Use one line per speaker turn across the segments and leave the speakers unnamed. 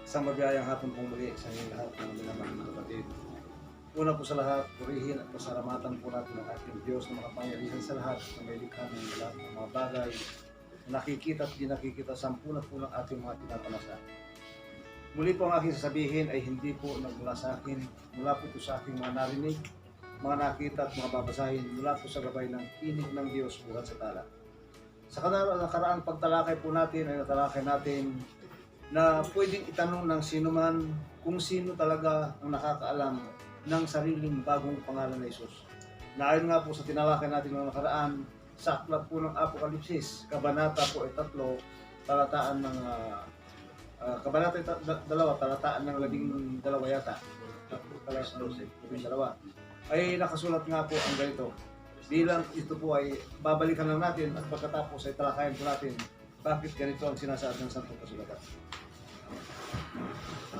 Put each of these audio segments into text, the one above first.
Isang mabiyayang hapon pong muli sa inyong lahat ng minamahal na kapatid. Una po sa lahat, purihin at pasalamatan po natin ang ating Diyos na makapangyarihan sa lahat na may likha ng lahat ng mga bagay na nakikita at di nakikita sampuna po ng ating mga tinapanasa. Muli po ang aking sasabihin ay hindi po nagmula sa akin, mula po ito sa aking mga narinig, mga nakita at mga babasahin mula po sa gabay ng tinig ng Diyos buhat sa tala. Sa nakaraang pagtalakay po natin ay natalakay natin na pwedeng itanong ng sino man kung sino talaga ang nakakaalam ng sariling bagong pangalan na Isus. Na ayon nga po sa tinalakay natin ng nakaraan, sa aklat po ng Apokalipsis, kabanata po ay 3, talataan ng kabanata 2, talataan ng 12 yata. Ay nakasulat nga po ang ganito. Bilang ito po ay babalikan lang natin at pagkatapos ay talakayan po natin bakit ganito ang sinasaad ng Santong Kasulatan.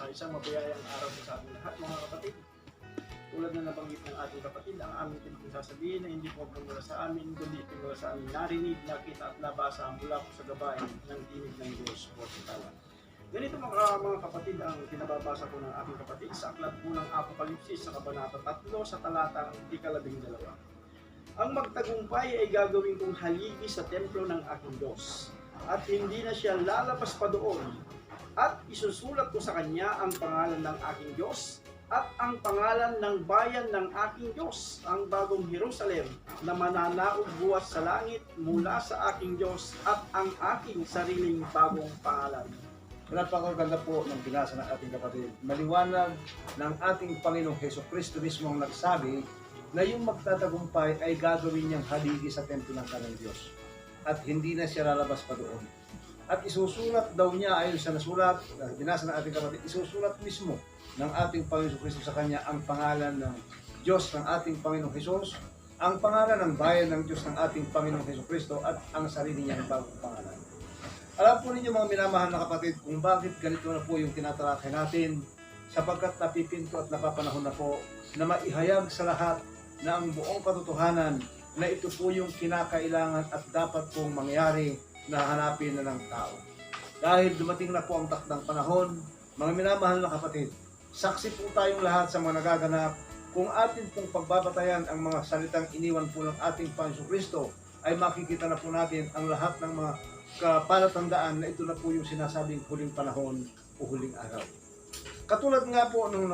Isang mabiyayang araw sa ating lahat, mga kapatid. Tulad na nabanggit ng ating kapatid, ang aming pinipin sasabihin na hindi po mula sa amin, kundi mula sa aming narinig, nakita at nabasa mula po sa gabay ng tinig ng Diyos o sa tala. Ganito mga kapatid ang pinababasa ko ng ating kapatid sa aklat po ng Apokalipsis sa kabanata 3 sa talatang 12. Ang magtagumpay ay gagawin kong haligi sa templo ng aking Diyos, at hindi na siya lalabas pa doon, at isusulat ko sa kanya ang pangalan ng aking Diyos at ang pangalan ng bayan ng aking Diyos, ang bagong Jerusalem na mananaog buwas sa langit mula sa aking Diyos, at ang aking sariling bagong pangalan.
Napakaganda po ng binasa ng ating kapatid. Maliwanag ng ating Panginoong Hesukristo mismo ang nagsabi na yung magtatagumpay ay gagawin niyang haligi sa templo ng kanyang Diyos. At hindi na siya lalabas pa doon. At isusulat daw niya ayon sa nasulat, binasa ng ating kapatid, isusulat mismo ng ating Panginoong Kristo sa kanya ang pangalan ng Diyos ng ating Panginoong Hesus, ang pangalan ng bayan ng Diyos ng ating Panginoong Hesukristo, at ang sarili niyang bagong pangalan. Alam po ninyo mga minamahal na kapatid kung bakit ganito na po yung tinatalakay natin, sapagkat napipinto at napapanahon na po na maihayag sa lahat na ang buong katotohanan na ito po yung kinakailangan at dapat pong mangyari na hanapin na ng tao. Dahil dumating na po ang takdang panahon, mga minamahal na kapatid, saksi po tayong lahat sa mga nagaganap kung atin pong pagbabatayan ang mga salitang iniwan po ng ating Panginoong Kristo, ay makikita na po natin ang lahat ng mga palatandaan na ito na po yung sinasabing huling panahon o huling araw. Katulad nga po nung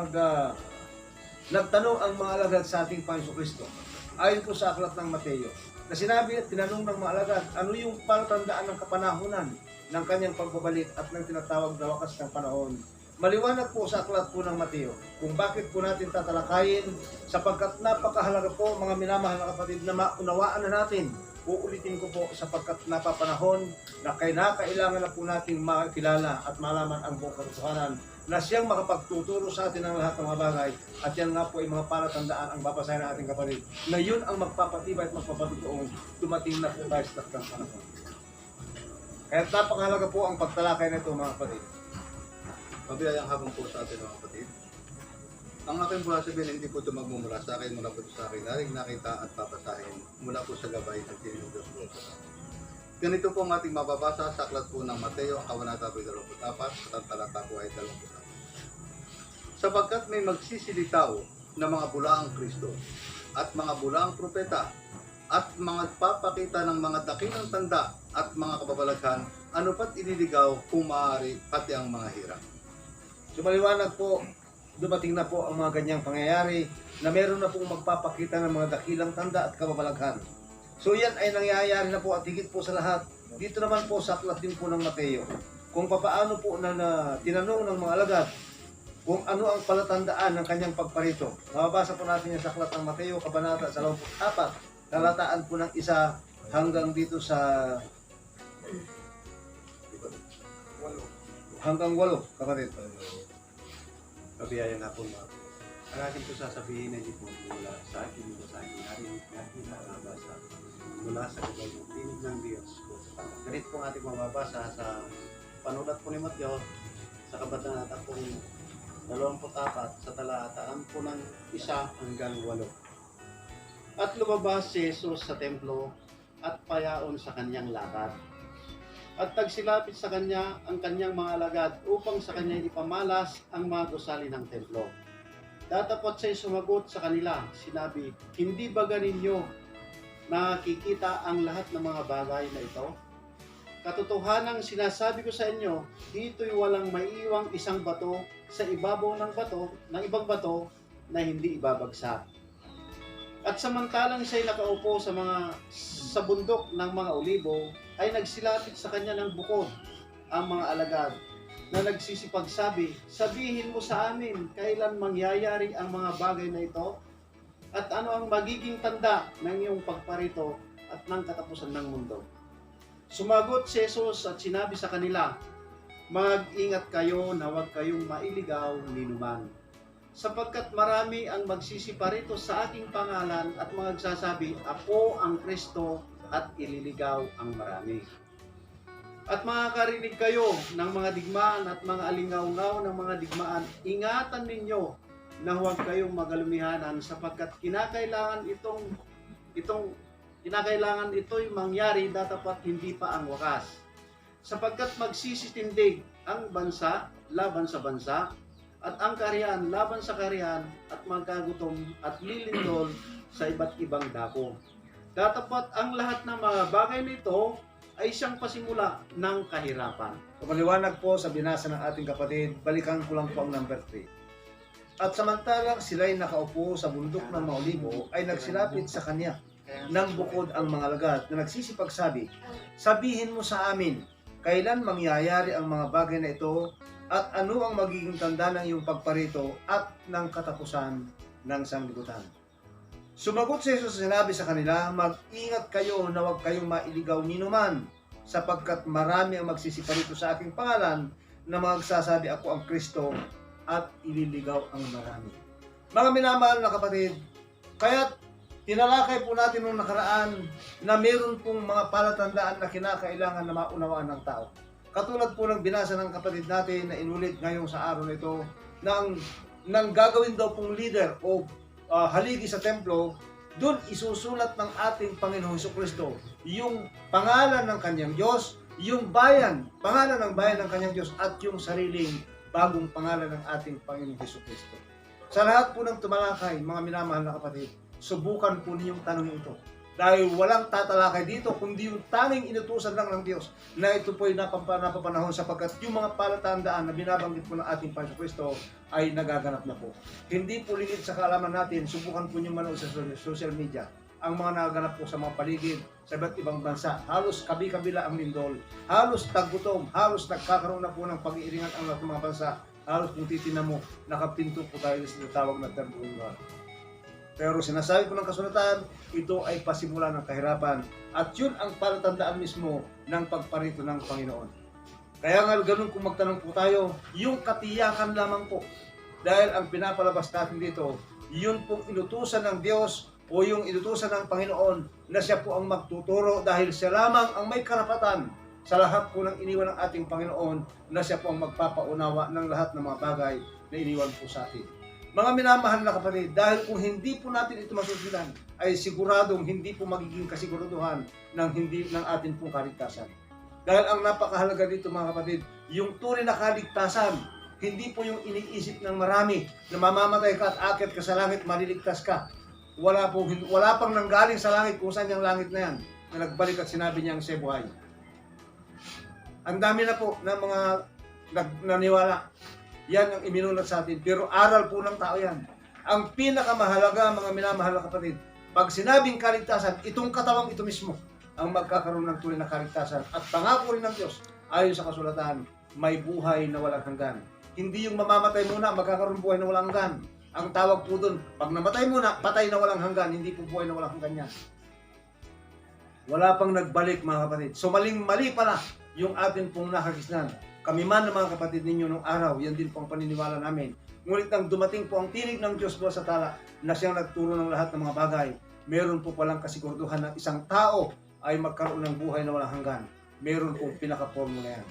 nagtanong ang mga alagad sa ating Panginoong Kristo, ayon po sa aklat ng Mateo, na sinabi at tinanong ng mga alagad, ano yung palatandaan ng kapanahunan ng kanyang pagbabalik at ng tinatawag na wakas ng panahon. Maliwanag po sa aklat po ng Mateo kung bakit po natin tatalakayin, sapagkat napakahalaga po mga minamahal na kapatid na maunawaan na natin. Uulitin ko po sapagkat napapanahon na kailangan na po natin makilala at malaman ang buong katotohanan na siyang makapagtuturo sa atin ng lahat ng mga bagay, at yan nga po ay mga palatandaan ang babasahin ng ating kapatid na yun ang magpapatibay at magpapatutuong dumating na po tayo sa takdang panahon. Kaya napakahalaga po ang pagtalakay na ito mga kapatid.
Mabiyayang hapon po sa atin mga kapatid. Ang aking buha sabihin, hindi po ito magmumula sa akin, mula po sa akin, naring nakita at papasahin mula po sa gabay ng tinig ng Diyos po. Ganito po ang ating mababasa sa aklat po ng Mateo, ang kabanata po 24, at ang talata po ay 24. Sapagkat may magsisilitaw na mga bulaang Kristo at mga bulaang propeta at mga papakita ng mga dakilang tanda at mga kababalaghan, ano pat ililigaw kung maaari pati ang mga hirang.
So maliwanag po, dumating na po ang mga ganyang pangyayari na meron na pong magpapakita ng mga dakilang tanda at kababalaghan. So yan ay nangyayari na po, at higit po sa lahat, dito naman po sa aklat din po ng Mateo, kung papaano po na tinanong ng mga alagad kung ano ang palatandaan ng kanyang pagparito. Mababasa po natin yan sa aklat ng Mateo, kabanata 24, talataan po ng 1 hanggang dito sa hanggang 8, kapatid.
Mabiyayang hapon mga kapatid. Ang akin po sasabihin ay hindi po mula sa akin, mula sa akin, narinig natin nabasa mula sa gabay ng tinig ng Diyos. Ganito po ang ating mababasa sa panulat po ni Mateo sa kabanata pong 24 sa talataan po ng 1 hanggang 8. At lumabas si Jesus sa templo at payaon sa kanyang lakad. at nagsilapit sa kanya ang kanyang mga alagad upang sa kanya ipamalas ang mga gusali ng templo. Datapot siya'y sumagot sa kanila, sinabi, hindi ba ganinyo nakikita ang lahat ng mga bagay na ito? Katotohanang sinasabi ko sa inyo, dito'y walang maiiwang isang bato sa ibabaw ng ibang bato na hindi ibabagsak. At samantalang siya'y nakaupo sa bundok ng mga olibo, ay nagsilapit sa kanya ng bukod ang mga alagad na nagsisipagsabi, sabihin mo sa amin kailan mangyayari ang mga bagay na ito at ano ang magiging tanda ng iyong pagparito at ng katapusan ng mundo. Sumagot si Jesus at sinabi sa kanila, mag-ingat kayo na huwag kayong mailigaw ni numan. Sapagkat marami ang magsisiparito sa aking pangalan at magsasabi, ako ang Kristo, at ililigaw ang marami. At makakarinig kayo ng mga digmaan at mga alingaw-ngaw ng mga digmaan, ingatan ninyo na huwag kayong magalumihanan sapagkat kinakailangan ito'y mangyari datapat hindi pa ang wakas. Sapagkat magsisitindig ang bansa laban sa bansa at ang kaharian laban sa kaharian at magkagutom at lilindol sa iba't ibang dako. Datapat ang lahat ng mga bagay nito ay siyang pasimula ng kahirapan.
Maliwanag po sa binasa ng ating kapatid, balikan ko lang po ang number 3. At samantalang sila'y nakaupo sa bundok ng mga olibo, ay nagsilapit sa kanya ng bukod ang mga alagad na nagsisipagsabi, sabihin mo sa amin, kailan mangyayari ang mga bagay na ito at ano ang magiging tanda ng iyong pagparito at ng katapusan ng sanglibutan. Sumagot si Jesus, sinabi sa kanila, mag-ingat kayo na huwag kayong mailigaw ni numan, sapagkat marami ang magsisiparito sa aking pangalan na magsasabi ako ang Kristo at ililigaw ang marami. Mga minamahal na kapatid, kaya't tinalakay po natin noong nakaraan na meron pong mga palatandaan na kinakailangan na maunawaan ng tao. Katulad po ng binasa ng kapatid natin na inulit ngayong sa araw nito, nang gagawin daw pong leader o haligi sa templo, doon isusulat ng ating Panginoong Jesucristo yung pangalan ng kanyang Diyos, yung pangalan ng bayan ng kanyang Diyos at yung sariling bagong pangalan ng ating Panginoong Jesucristo. Sa lahat po ng tumalakay, mga minamahal na kapatid, subukan po ninyong tanongin ito. Dahil walang tatalakay dito, kundi yung tanging inutusan lang ng Diyos na ito po ay napapanahon sapagkat yung mga palatandaan na binabanggit po ng ating Panginoong Kristo ay nagaganap na po. Hindi po lingid sa kaalaman natin, subukan po nyo manood sa social media. Ang mga nagaganap po sa mga paligid, sa iba't ibang bansa, halos kabi-kabila ang lindol, halos taggutom, halos nagkakaroon na po ng pag-iiringan ang lahat ng mga bansa, halos kung titignan mo, nakapinto po tayo sa tawag na third world war. Pero sinasabi po ng kasulatan, ito ay pasimula ng kahirapan at yun ang palatandaan mismo ng pagparito ng Panginoon. Kaya nga ganun kung magtanong po tayo, yung katiyakan lamang po. Dahil ang pinapalabas natin dito, yun pong inutusan ng Diyos o yung inutusan ng Panginoon na siya po ang magtuturo dahil siya lamang ang may karapatan sa lahat po ng iniwan ng ating Panginoon na siya po ang magpapaunawa ng lahat ng mga bagay na iniwan po sa atin. Mga minamahal na kapatid, dahil kung hindi po natin ito masusundan, ay siguradong hindi po magiging kasiguraduhan ng ating pong kaligtasan. Dahil ang napakahalaga dito mga kapatid, yung tunay na kaligtasan, hindi po yung iniisip ng marami na mamamatay ka at aakyat ka sa langit, maliligtas ka. Wala pang nanggaling sa langit kung saan yung langit na yan, na nagbalik at sinabi niyang siya buhay. Ang dami na po ng mga naniwala. Yan ang iminulat sa atin. Pero aral po ng tao yan. Ang pinakamahalaga, mga minamahal na kapatid, pag sinabing kaligtasan, itong katawang ito mismo ang magkakaroon ng tunay na kaligtasan. At pangako rin ng Diyos, ayon sa kasulatan, may buhay na walang hanggan. Hindi yung mamamatay muna, magkakaroon buhay na walang hanggan. Ang tawag po doon, pag namatay muna, patay na walang hanggan, hindi po buhay na walang hanggan yan. Wala pang nagbalik mga kapatid. So maling-mali pala yung atin pong nakagisnan. Kami man ng mga kapatid ninyo nung araw, yan din po ang paniniwala namin. Ngunit nang dumating po ang tinig ng Diyos po sa tala na siyang nagturo ng lahat ng mga bagay, meron po palang kasiguraduhan na isang tao ay magkaroon ng buhay na walang hanggan. Meron pong pinaka-formula yan.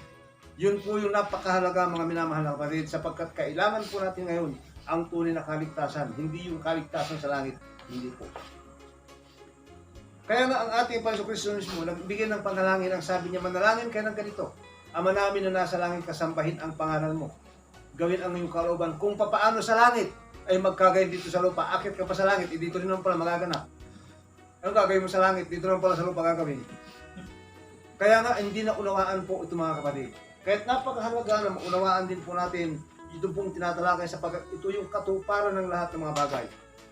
Yun po yung napakahalaga mga minamahal na kapatid sapagkat kailangan po natin ngayon ang tunay na kaligtasan, hindi yung kaligtasan sa langit, hindi po. Kaya nga ang ating Panginoon Kristo mismo, nagbigay ng panalangin, ang sabi niya, manalangin kayo ng ganito. Ama namin na nasa langit, kasambahin ang pangalan mo. Gawin ang iyong kalooban. Kung papaano sa langit ay magkagayon dito sa lupa, akit ka pa sa langit, dito rin naman pala magaganap. Ano gagawin mo sa langit, dito naman pala sa lupa gagawin. Kaya nga, hindi na unawaan po ito mga kapatid. Kahit napakahalaga na maunawaan din po natin, ito pong tinatalakay sapagkat ito yung katuparan ng lahat ng mga bagay.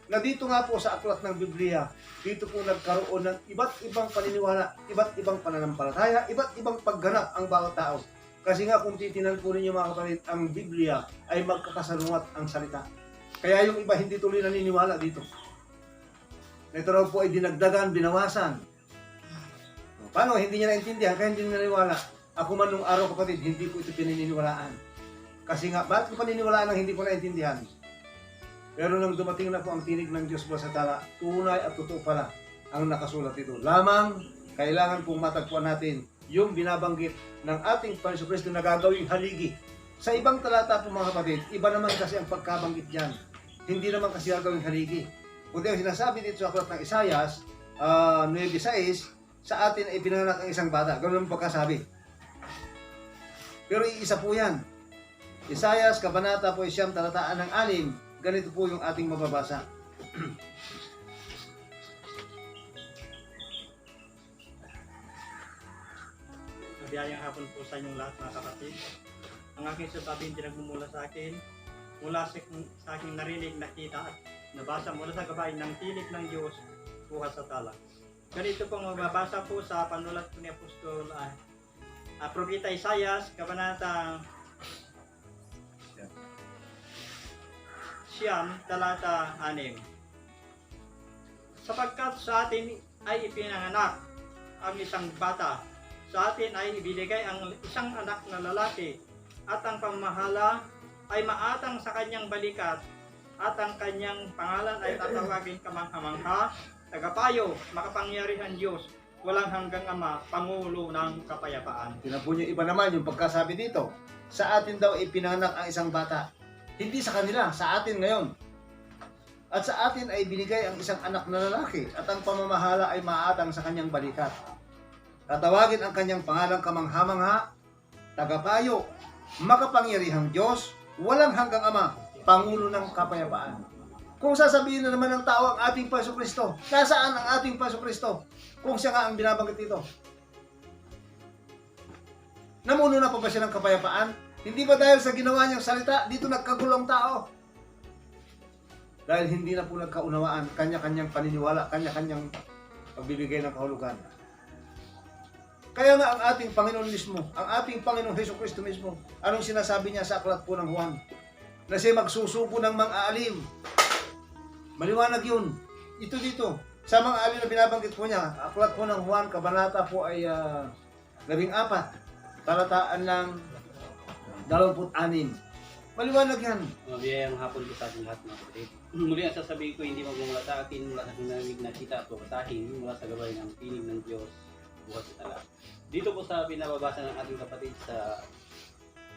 Na dito nga po sa aklat ng Biblia, dito po nagkaroon ng iba't ibang paniniwala, iba't ibang pananampalataya, iba't ibang pagganap ang bawat tao. Kasi nga kung titinan po ninyo mga kapatid, ang Biblia ay magkakasalungat ang salita. Kaya yung iba hindi tuloy naniniwala dito. Ito raw po ay dinagdagan, binawasan. Paano? Hindi niya naintindihan, kaya hindi niya naniniwala. Ako man nung araw kapatid, hindi ko ito pinaniniwalaan. Kasi nga, bakit ko paniniwalaan ang hindi ko naintindihan? Pero nang dumating na po ang tinig ng Diyos sa tala, tunay at totoo pala ang nakasulat ito. Lamang, kailangan pong matagpuan natin yung binabanggit ng ating Panginoon Kristo na gagawing haligi. Sa ibang talata po mga kapatid, iba naman kasi ang pagkabanggit dyan. Hindi naman kasi gagawing haligi. Kung ang sinasabi dito sa aklat ng Isaias, 9:6, sa atin ay pinanganak ang isang bata. Ganun ang pagkasabi. Pero iisa po yan. Isaias, kabanata po siyam, talataan ng 6, ganito po yung ating mababasa.
Mabiyayang hapon po sa inyong lahat mga kapatid. Ang aking sasabihin pinagmumula sa akin, mula sa aking narinig, nakita at nabasa mula sa gabay ng tinig ng Diyos buhat sa tala. Ganito pong mababasa po sa panulat po ni Apostol Propeta Isaias, kabanata siyam, talata 6. Sapagkat sa atin ay ipinanganak ang isang bata, sa atin ay ibinigay ang isang anak na lalaki, at ang pamamahala ay maatang sa kanyang balikat, at ang kanyang pangalan ay tatawagin kamangha-mangha, tagapayo, makapangyarihan Diyos, walang hanggang Ama, Pangulo ng kapayapaan.
Tinan po niyo iba naman yung pagkasabi dito. Sa atin daw ipinanganak ang isang bata. Hindi sa kanila, sa atin ngayon. At sa atin ay binigay ang isang anak na lalaki at ang pamamahala ay maatang sa kanyang balikat. Tatawagin ang kanyang pangalang kamangha-mangha, tagapayo, makapangyarihang Diyos, walang hanggang Ama, Pangulo ng kapayapaan. Kung sasabihin na naman ng tao ang ating Panginoon Kristo, nasaan ang ating Panginoon Kristo? Kung siya nga ang binabanggit dito. Namuno na pa ba siya ng kapayapaan? Hindi ba dahil sa ginawa niyang salita, dito nagkagulong tao? Dahil hindi na po nagkaunawaan, kanya-kanyang paniniwala, kanya-kanyang pagbibigay ng kahulugan. Kaya nga ang ating Panginoon mismo, ang ating Panginoong Hesus Kristo mismo, anong sinasabi niya sa aklat po ng Juan? Na siya magsusubo ng mga alim. Maliwanag yun. Ito dito. Sa mga alim na binabanggit po niya, aklat po ng Juan, kabanata po ay 14, talataan ng 26. Maliwanag yan.
Mabiyayang hapon po sa ating lahat mga kapatid. Muli ang sasabihin ko, hindi magmumula sa akin, mula sa narinig na kita at babasahin, mula sa gabay ng tinig ng Diyos buhat sa tala. Dito po sa pinababasa ng ating kapatid sa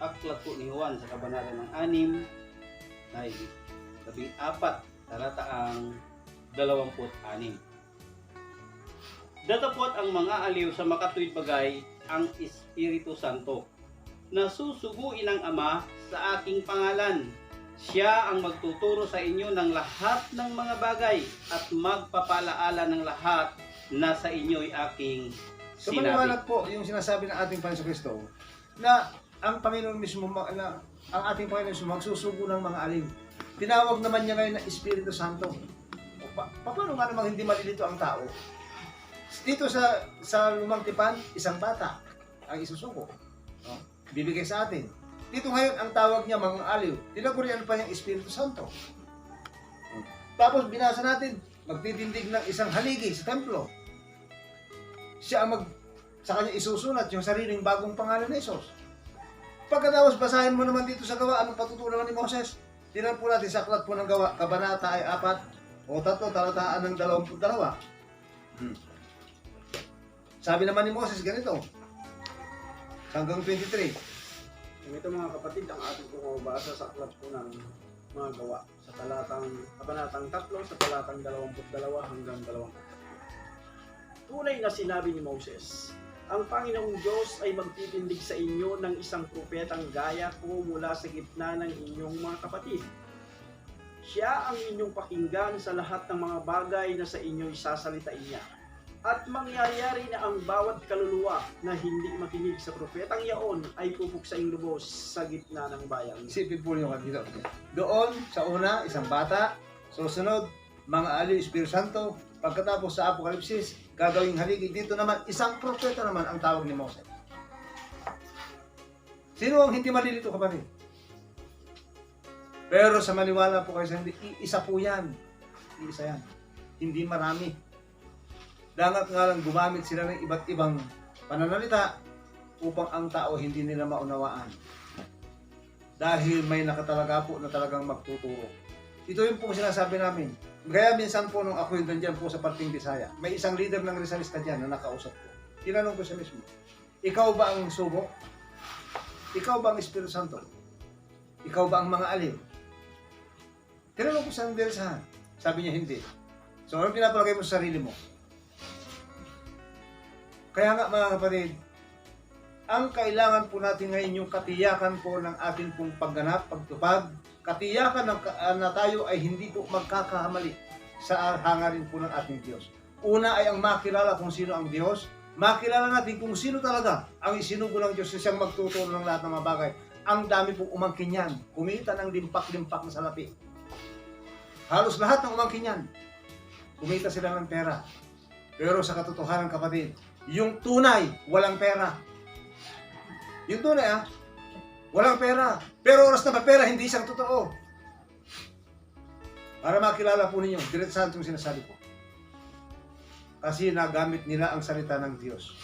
aklat po ni Juan sa kabanata ng 6, ay 14, talataang 26. Datapot ang mga aliw sa makatuwid bagay ang Espiritu Santo, na susuguin ng Ama sa aking pangalan. Siya ang magtuturo sa inyo ng lahat ng mga bagay at magpapalaala ng lahat na sa inyo'y aking
So
sinabi.
maliwanag po yung sinasabi ng ating Panginoon Kristo na ang Panginoon mismo, na ang ating Panginoon mismo magsusugo ng mga alim. Tinawag naman niya ngayon na Espiritu Santo. Paano nga namang hindi malilito ang tao? Dito sa lumang tipan, isang bata ang isusuko. No? Bibigay sa atin. Dito ngayon, ang tawag niya mga aliw. Tinagurian pa niyang Espiritu Santo. Tapos binasa natin, magtitindig ng isang haligi sa templo. Siya ang sa kanya isusulat yung sariling bagong pangalan ni Jesus. Pagkatapos basahin mo naman dito sa Gawa, anong patutunan ni Moses? Tingnan po natin sa aklat po ng Gawa, kabanata ay 4 o 3, talataan ng 22. Sabi naman ni Moses ganito, hanggang 23.
Ito mga kapatid, ang ating pumabasa sa aklat po ng mga Gawa sa kabanatang 3 sa talatang 22 hanggang 24. tunay na sinabi ni Moses, ang Panginoong Diyos ay magtitindig sa inyo ng isang propetang gaya ko mula sa gitna ng inyong mga kapatid. Siya ang inyong pakinggan sa lahat ng mga bagay na sa inyo isasalitain niya. At mangyayari na ang bawat kaluluwa na hindi makinig sa propetang yaon ay pupuksaing lubos sa gitna ng bayan.
Isipin po niyo dito. Doon, sa una, isang bata. Susunod, mga aliw, Espiritu Santo. Pagkatapos sa Apokalipsis, gagawing haligi. Dito naman, isang propeta naman ang tawag ni Moses. Sino ang hindi malilito, kapatid? Pero sa maniwala po kayo sa hindi, isa po yan. Isa yan. Hindi marami. Dangat nga lang gumamit sila ng iba't ibang pananalita upang ang tao hindi nila maunawaan. Dahil may nakatalaga po na talagang magtuturo. Ito yung po sinasabi namin. Kaya minsan po nung ako yung dyan po sa parting Bisaya, may isang leader ng Rizalista dyan na nakausap ko. Tinanong ko siya mismo, ikaw ba ang sugo? Ikaw ba ang Espiritu Santo? Ikaw ba ang mga aliw? Tinanong ko siya ng Dirisahan. Sabi niya hindi. So anong pinapalagay mo sa sarili mo? Kaya nga mga kapatid, ang kailangan po natin ngayon yung katiyakan po ng ating pong pagganap, pagtupad, katiyakan na tayo ay hindi po magkakahamali sa hangarin po ng ating Diyos. Una ay ang makilala kung sino ang Diyos, makilala natin kung sino talaga ang isinugo ng Diyos na siyang magtuturo ng lahat ng mga bagay. Ang dami pong umangkin yan, kumita ng limpak-limpak na salapi. Halos lahat ng umangkin yan, kumita sila ng pera. Pero sa katotohanan kapatid, yung tunay, walang pera. Yung tunay walang pera. Pero oras na ba pera, hindi isang totoo. Para makilala po ninyo, diretsahan itong sinasabi ko. Kasi nagamit nila ang salita ng Diyos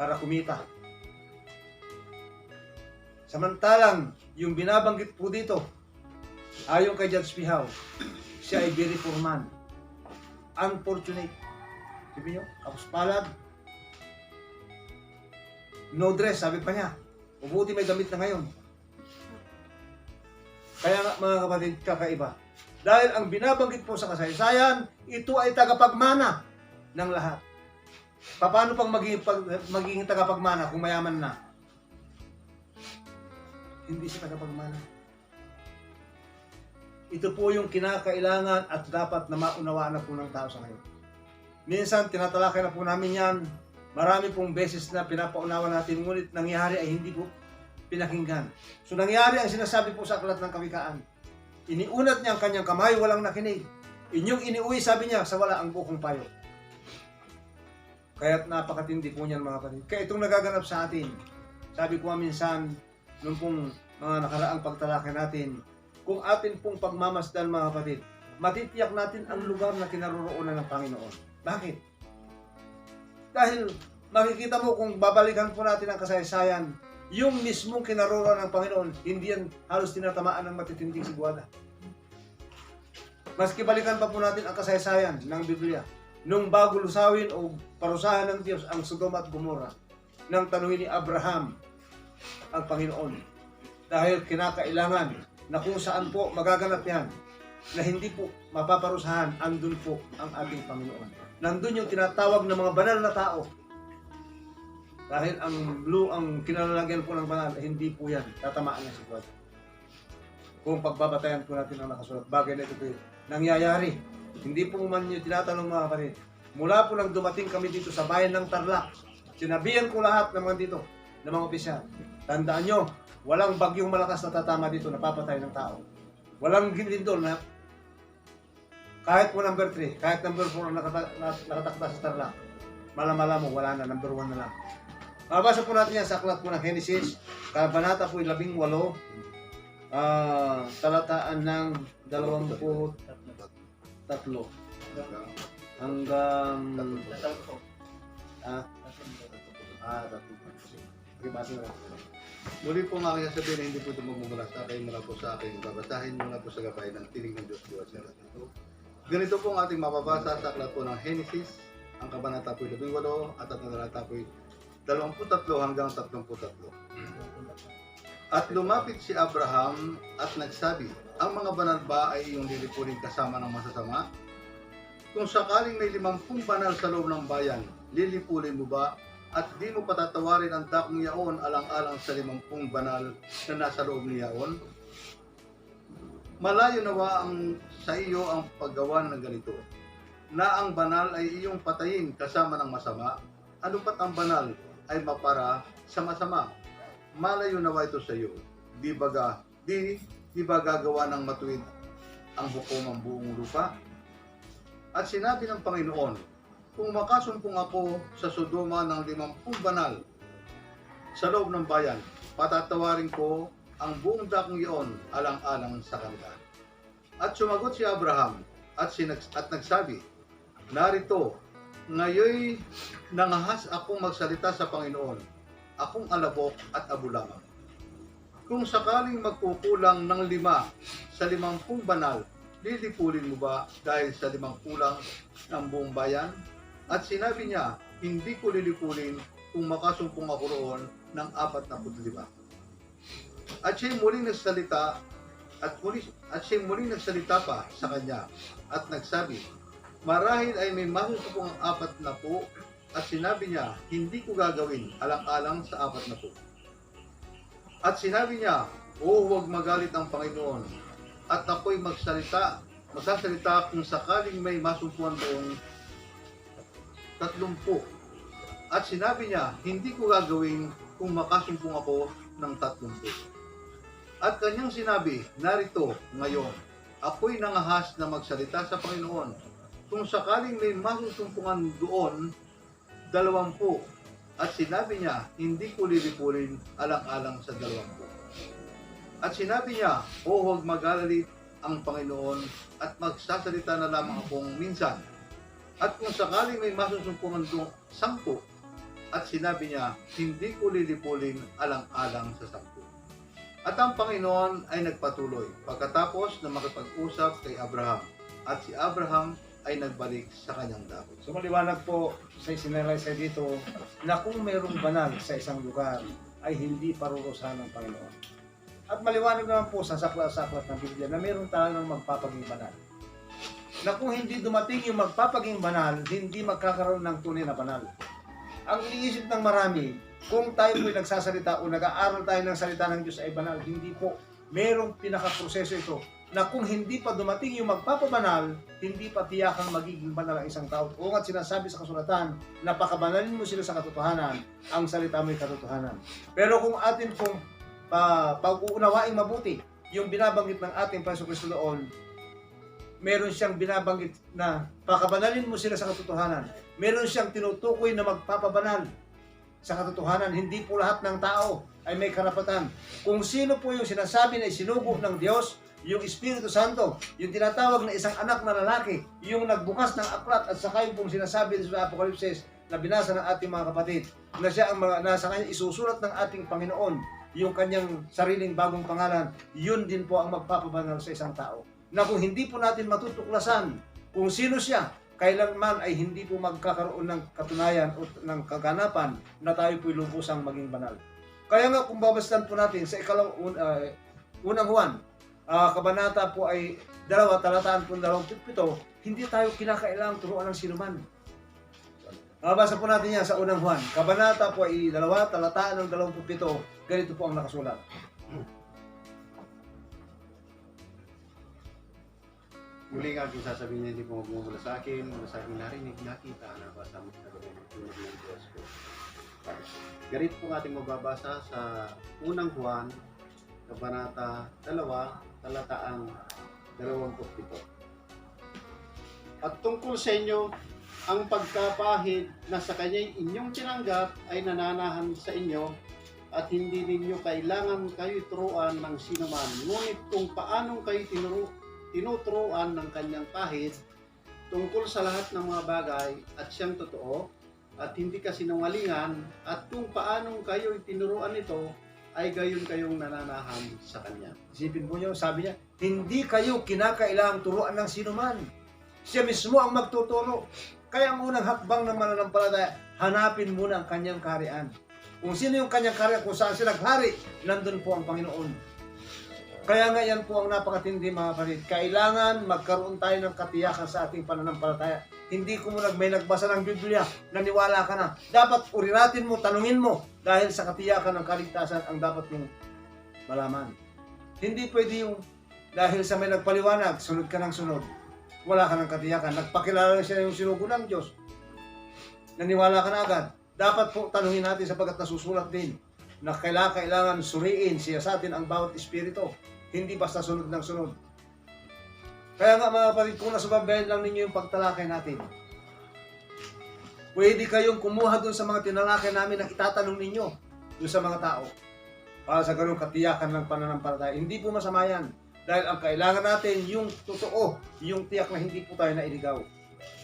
para kumita. Samantalang, yung binabanggit po dito, ayon kay Judge Pihaw, siya ay very poor man. Unfortunate. Sabi nyo, kapos palad. No dress, sabi pa niya. Mabuti may damit na ngayon. Kaya nga mga kapatid, kakaiba. Dahil ang binabanggit po sa kasaysayan, ito ay tagapagmana ng lahat. Paano pang magiging tagapagmana kung mayaman na? Hindi siya tagapagmana. Ito po yung kinakailangan at dapat na maunawaan na po ng tao sa ngayon. Minsan, tinatalakay na po namin yan. Marami pong beses na pinapaunawa natin, ngunit nangyari ay hindi po pinakinggan. So nangyari ang sinasabi po sa Aklat ng Kawikaan. Iniunat niya ang kanyang kamay, walang nakinig. Inyong iniuwi, sabi niya, sa wala ang bukong payo. Kaya't napakatindi po niyan mga kapatid. Kaya itong nagaganap sa atin, sabi ko minsan, nung pong mga nakaraang pagtalakay natin, kung atin pong pagmamasdan mga kapatid, matitiyak natin ang lugar na kinaroroonan ng Panginoon. Bakit? Dahil makikita mo kung babalikan po natin ang kasaysayan, yung mismong kinaroroonan ng Panginoon, hindi yan halos tinatamaan ng matitinding sigwada. Maski balikan pa po natin ang kasaysayan ng Biblia, nung bago lusawin o parusahan ng Diyos ang Sodoma at Gomorra, nang tanungin ni Abraham ang Panginoon. Dahil kinakailangan na kung saan po magaganap yan, na hindi po mapaparusahan, andun po ang ating Panginoon. Nandun yung tinatawag ng mga banal na tao. Dahil ang kinalalagyan po ng banal, hindi po yan, tatamaan ng sigwada. Kung pagbabatayan po natin ang nakasulat, bagay na ito po nangyayari. Hindi po man nyo tinatanong mga kapatid. Mula po nang dumating kami dito sa bayan ng Tarlac, sinabihan ko lahat ng mga dito, ng mga opisyal. Tandaan nyo, walang bagyong malakas na tatama dito na papatay ng tao. Walang lindol na kahit po number 3, kahit number 4 ang nakatakda sa Tarlac, malamala mo, wala na, number 1 na lang. Mabasa po natin yan sa aklat po ng Genesis, kabanata po 18, talataan ng 23 hanggang
Muli po nga kaya sabihin na hindi po ito magmumula sa akin, mula po sa akin, babasahin muna po sa gabay ng tinig ng Diyos buwas na ito. Ganito po ang ating mababasa sa aklat po ng Genesis, ang kabanata po 18 at ang talata po 23 hanggang 33. At lumapit si Abraham at nagsabi, ang mga banal ba ay iyong lilipunin kasama ng masasama? Kung sakaling may 50 banal sa loob ng bayan, lilipulin mo ba at di mo patatawarin ang dakong yaon alang-alang sa 50 banal na nasa loob ni yaon? Malayo nawa ang sa iyo ang paggawa ng ganito, na ang banal ay iyong patayin kasama ng masama, ano pat ang banal ay mapara sa masama. Malayo nawa ito sa iyo. Di ba gagawa ng matuwid ang hukom ang buong lupa? At sinabi ng Panginoon, kung makasumpong ako sa Sodoma ng 50 banal sa loob ng bayan, patatawarin ko ang buong dakong iyon alang-alang sa kanila. At sumagot si Abraham at nagsabi, narito, ngayoy nangahas akong magsalita sa Panginoon, akong alabok at abulamang. Kung sakaling magkukulang ng 5 sa 50 banal, lilipulin mo ba dahil sa 5 kulang ng buong bayan? At sinabi niya, hindi ko lilipulin kung makasumpong ako roon ng 45. At siya'y muling nagsalita pa sa kanya at nagsabi, marahil ay may masusumpong ang 40, at sinabi niya, hindi ko gagawin alang-alang sa 40. At sinabi niya, huwag magalit ang Panginoon, at ako'y magsasalita kung sakaling may masumpuan doong 30. At sinabi niya, hindi ko gagawin kung makasumpong ako ng 30. At kanyang sinabi, narito ngayon, ako'y nangahas na magsalita sa Panginoon. Kung sakaling may masusumpungan doon, 20. At sinabi niya, hindi ko lilipulin alang-alang sa 20. At sinabi niya, huwag magalit ang Panginoon at magsasalita na lamang akong minsan. At kung sakaling may masusumpungan doon, 10. At sinabi niya, hindi ko lilipulin alang-alang sa 10. At ang Panginoon ay nagpatuloy pagkatapos na makipag-usap kay Abraham. At si Abraham ay nagbalik sa kanyang dapit.
So maliwanag po sa sinalaysay dito na kung mayroong banal sa isang lugar ay hindi parurusahan ng Panginoon. At maliwanag naman po sa saklat ng Biblia na mayroong talagang magpapaging banal. Na kung hindi dumating yung magpapaging banal, hindi magkakaroon ng tunay na banal. Ang iniisip ng marami, kung tayo po'y nagsasalita o nag-aaral tayo ng salita ng Diyos ay banal, hindi po. Merong pinakaproseso ito na kung hindi pa dumating yung magpapabanal, hindi pa tiyakang magiging banal ang isang tao. O nga't sinasabi sa kasulatan, napakabanalin mo sila sa katotohanan, ang salita mo'y katotohanan. Pero kung atin pong pag-uunawaing mabuti, yung binabanggit ng ating Panginoon Kristo doon, meron siyang binabanggit na pakabanalin mo sila sa katotohanan. Meron siyang tinutukoy na magpapabanal sa katotohanan. Hindi po lahat ng tao ay may karapatan. Kung sino po yung sinasabi na isinugo ng Diyos, yung Espiritu Santo, yung tinatawag na isang anak na lalaki, yung nagbukas ng aklat at saka yung pong sinasabi sa Apokalipsis na binasa ng ating mga kapatid, na siya ang nasa kanya isusulat ng ating Panginoon, yung kanyang sariling bagong pangalan, yun din po ang magpapabanal sa isang tao. Na kung hindi po natin matutuklasan kung sino siya, kailanman ay hindi po magkakaroon ng katunayan o ng kaganapan na tayo po'y lubusang maging banal. Kaya nga kung babastan po natin sa unang Juan, kabanata po ay 2, talataan po 27, hindi tayo kinakailangang turuan ng sinuman. Basa po natin yan sa unang Juan, kabanata po ay 2, talataan ng 27, ganito po ang nakasulat.
Muli nga aking sasabihin niya, hindi po magmumula sa akin narinig, nakita, nabasa mo sa gawin ng tulad ng Diyos ko. Ganito po ating mababasa sa unang Juan, kabanata 2, talataan 27. At tungkol sa inyo, ang pagkapahid na sa kanya'y inyong tinanggap ay nananahan sa inyo at hindi ninyo kailangan kayo turuan ng sinuman. Ngunit kung paanong kayo tinuturuan ng kanyang pahid tungkol sa lahat ng mga bagay at siyang totoo at hindi kasinungalingan at kung paanong kayo tinuruan nito ay gayon kayong nananahan sa kanya.
Isipin po niyo, sabi niya, hindi kayo kinakailangang turuan ng sinuman. Siya mismo ang magtuturo. Kaya ang unang hakbang ng mananampalataya, hanapin muna ang kanyang kaharian. Kung sino yung kanyang kaharian, kung saan siya naghari, nandun po ang Panginoon. Kaya nga yan po ang napakatindi mga kapatid. Kailangan magkaroon tayo ng katiyakan sa ating pananampalataya. Hindi ko may nagbasa ng Biblia, naniwala ka na. Dapat uriratin mo, tanungin mo. Dahil sa katiyakan ng kaligtasan ang dapat mong malaman. Hindi pwede yung dahil sa may nagpaliwanag, sunod ka ng sunod. Wala ka ng katiyakan. Nagpakilala siya yung sinugo ng Diyos. Naniwala ka na agad. Dapat po tanungin natin sapagkat nasusulat din na kailangan suriin siya sa atin ang bawat espiritu. Hindi basta sunod ng sunod. Kaya nga mga kapatid, kung nasubabayan lang ninyo yung pagtalakay natin, pwede kayong kumuha dun sa mga tinalakay namin na itatanong ninyo dun sa mga tao para sa ganung katiyakan ng pananampalataya. Hindi po masama yan. Dahil ang kailangan natin yung totoo, yung tiyak na hindi po tayo nailigaw.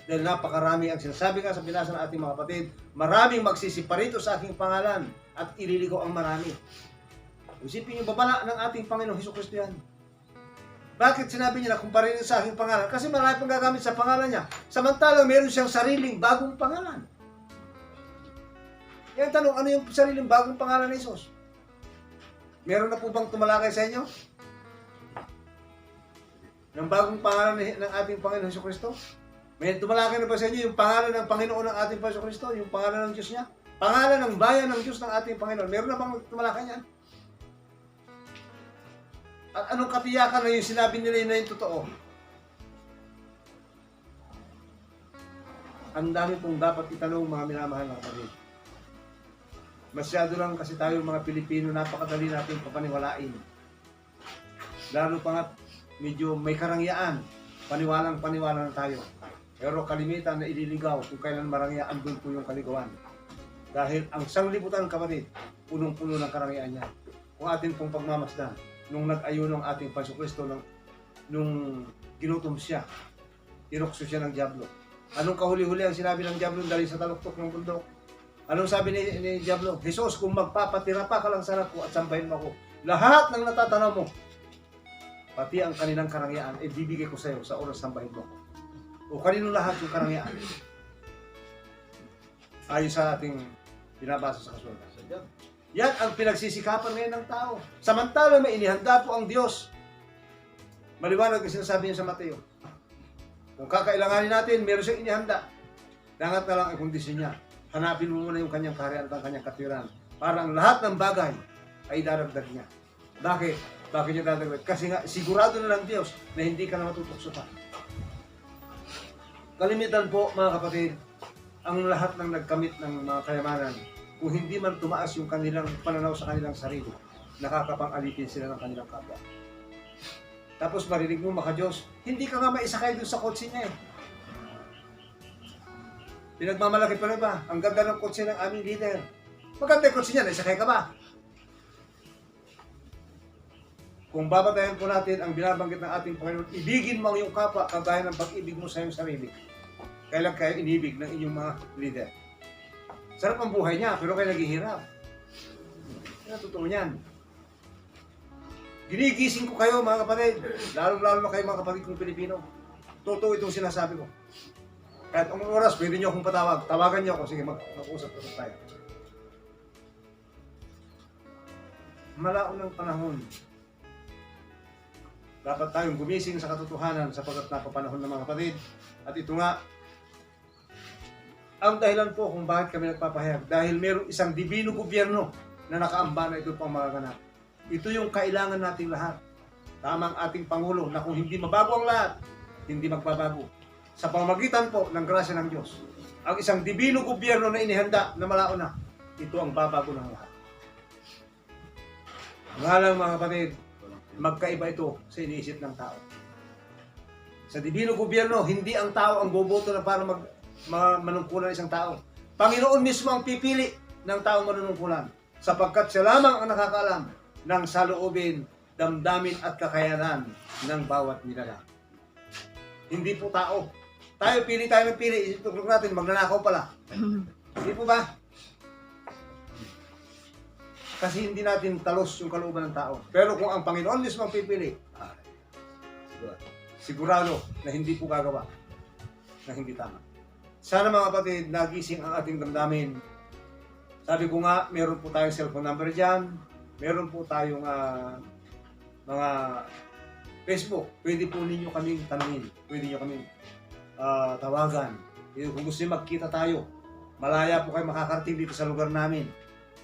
Dahil napakarami ang sinasabi nga sa binasa ng ating mga kapatid, maraming magsisiparito sa aking pangalan at ililigaw ang marami. Isipin yung babala ng ating Panginoong Hesukristo yan. Bakit sinabi niya na kumparin sa aking pangalan? Kasi marami pang gagamit sa pangalan niya. Samantalang meron siyang sariling bagong pangalan. Yan tanong, ano yung sariling bagong pangalan ni Jesus? Meron na po bang tumalakay sa inyo? Ng bagong pangalan ng ating Panginoong Hesukristo? May tumalakay na ba sa inyo yung pangalan ng Panginoon ng ating Panginoong Hesukristo? Yung pangalan ng Diyos niya? Pangalan ng bayan ng Diyos ng ating Panginoon. Meron na bang tumalakay niyan? At anong katiyakan na yung sinabi nila na yung totoo? Ang dami pong dapat itanong mga minamahal na kapatid. Masyado lang kasi tayo mga Pilipino, napakadali natin papaniwalain. Lalo pa nga medyo may karangyaan, paniwalang-paniwala na tayo. Pero kalimitan na ililigaw kung kailan marangyaan, doon po yung kaligawan. Dahil ang sanglibutan kapatid, punong-puno ng karangyaan niya. Kung atin pong pagmamasdan, nung nag-ayun ng ating Panginoon nung ginutom siya, inukso siya ng Diablo. Anong kahuli-huli ang sinabi ng Diablo dahil sa taluktok ng bundok? Anong sabi ni Diablo? Jesus, kung magpapatira pa ka lang sa anak ko at sambahin mo ako, lahat ng natatanaw mo, pati ang kanilang karangyaan, bibigay ko sa iyo sa oras sambahin mo ako. O kanino lahat yung karangyaan? Ayon sa ating binabasa sa kasulatan. Yan ang pinagsisikapan ngayon ng tao. Samantalang may inihanda po ang Diyos. Maliwanag ang sinasabi niya sa Mateo. Kung kakailanganin natin, meron siyang inihanda. Dangat na lang ang kondisyon niya. Hanapin mo muna yung kanyang kaharian at ang kanyang katwiran. Para ang lahat ng bagay ay daragdag niya. Bakit? Bakit niya dadagdag? Kasi nga, sigurado na lang Diyos na hindi ka na matutokso pa. Kalimitan po, mga kapatid, ang lahat ng nagkamit ng mga kayamanan, kung hindi man tumaas yung kanilang pananaw sa kanilang sarili, nakakapang-alipin sila ng kanilang kapwa. Tapos marinig mo, maka-Diyos, hindi ka nga maisakay dun sa kotse niya eh. Pinagmamalaki pa rin ba? Ang ganda ng kotse ng aming leader. Maganda yung kotse niya, naisakay ka ba? Kung babatayan po natin ang binabanggit ng ating Panginoon, ibigin mo ang iyong kapwa kagaya ng pag-ibig mo sa iyong sarili. Kailan kayo inibig ng inyong mga leader? Sarap ang buhay niya, pero kayo naghihirap. Yan ang totoo niyan. Ginigising ko kayo mga kapatid, lalo-lalo na kayo mga kapatid kong Pilipino. Totoo itong sinasabi ko. Kahit ang oras, pwede niyo akong patawag. Tawagan niyo ako, sige mag-usap tayo. Malaon ng panahon. Dapat tayong gumising sa katotohanan sapagkat napapanahon ng mga kapatid. At ito nga, ang dahilan po kung bakit kami nagpapahayag. Dahil mayroong isang dibino gobyerno na nakaamba na ito pang magaganap. Ito yung kailangan nating lahat. Tamang ating Pangulo na kung hindi mabago ang lahat, hindi magbabago. Sa pamamagitan po ng grasya ng Diyos. Ang isang dibino gobyerno na inihanda na malaon na, ito ang babago ng lahat. Nga lang mga kapatid, magkaiba ito sa iniisip ng tao. Sa dibino gobyerno, hindi ang tao ang boboto na para manungkulan isang tao. Panginoon mismo ang pipili ng taong manunungkulan sapagkat siya lamang ang nakakaalam ng saloobin, damdamin at kakayanan ng bawat nilalang. Hindi po tao. Tayo pili ng pili. Itutok natin, magnanakaw pala. Hindi po ba? Kasi hindi natin talos yung kalooban ng tao. Pero kung ang Panginoon mismo ang pipili, sigurado na hindi po gagawa na hindi tama. Sana mga kapatid, nagising ang ating damdamin. Sabi ko nga, meron po tayong cellphone number dyan. Meron po tayong mga Facebook, pwede po ninyo kaming tanungin, pwede nyo kaming tawagan. Kung gusto nyo magkita tayo, malaya po kayo makakarating dito sa lugar namin.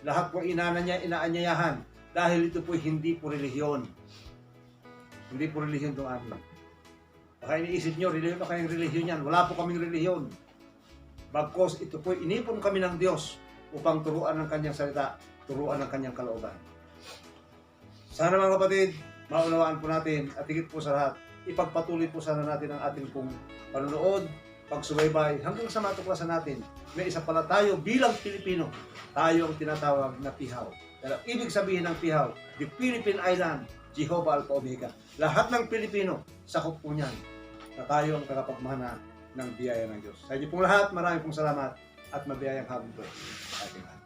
Lahat po inaanyayahan dahil ito po hindi po relihiyon. Hindi po relihiyon itong amin. Baka iniisip nyo, relihiyon na kayong relihiyon yan. Wala po kaming relihiyon. Bagkos ito po, inipon kami ng Diyos upang turuan ng kanyang salita, turuan ng kanyang kalooban. Sana mga kapatid, maunawaan po natin at higit po sa lahat, ipagpatuloy po sana natin ang ating pong panonood, pagsubaybay, hanggang sa matuklasan natin, may isa pala tayo bilang Pilipino, tayo ang tinatawag na pihaw. Pero ibig sabihin ng pihaw, the Philippine Island, Jehovah Alpha Omega. Lahat ng Pilipino, sakop po niyan na tayo ang tagapagmana ng biyaya ng Diyos. Sa inyo pong lahat, maraming pong salamat at mabiyayang hapon po sa ating lahat.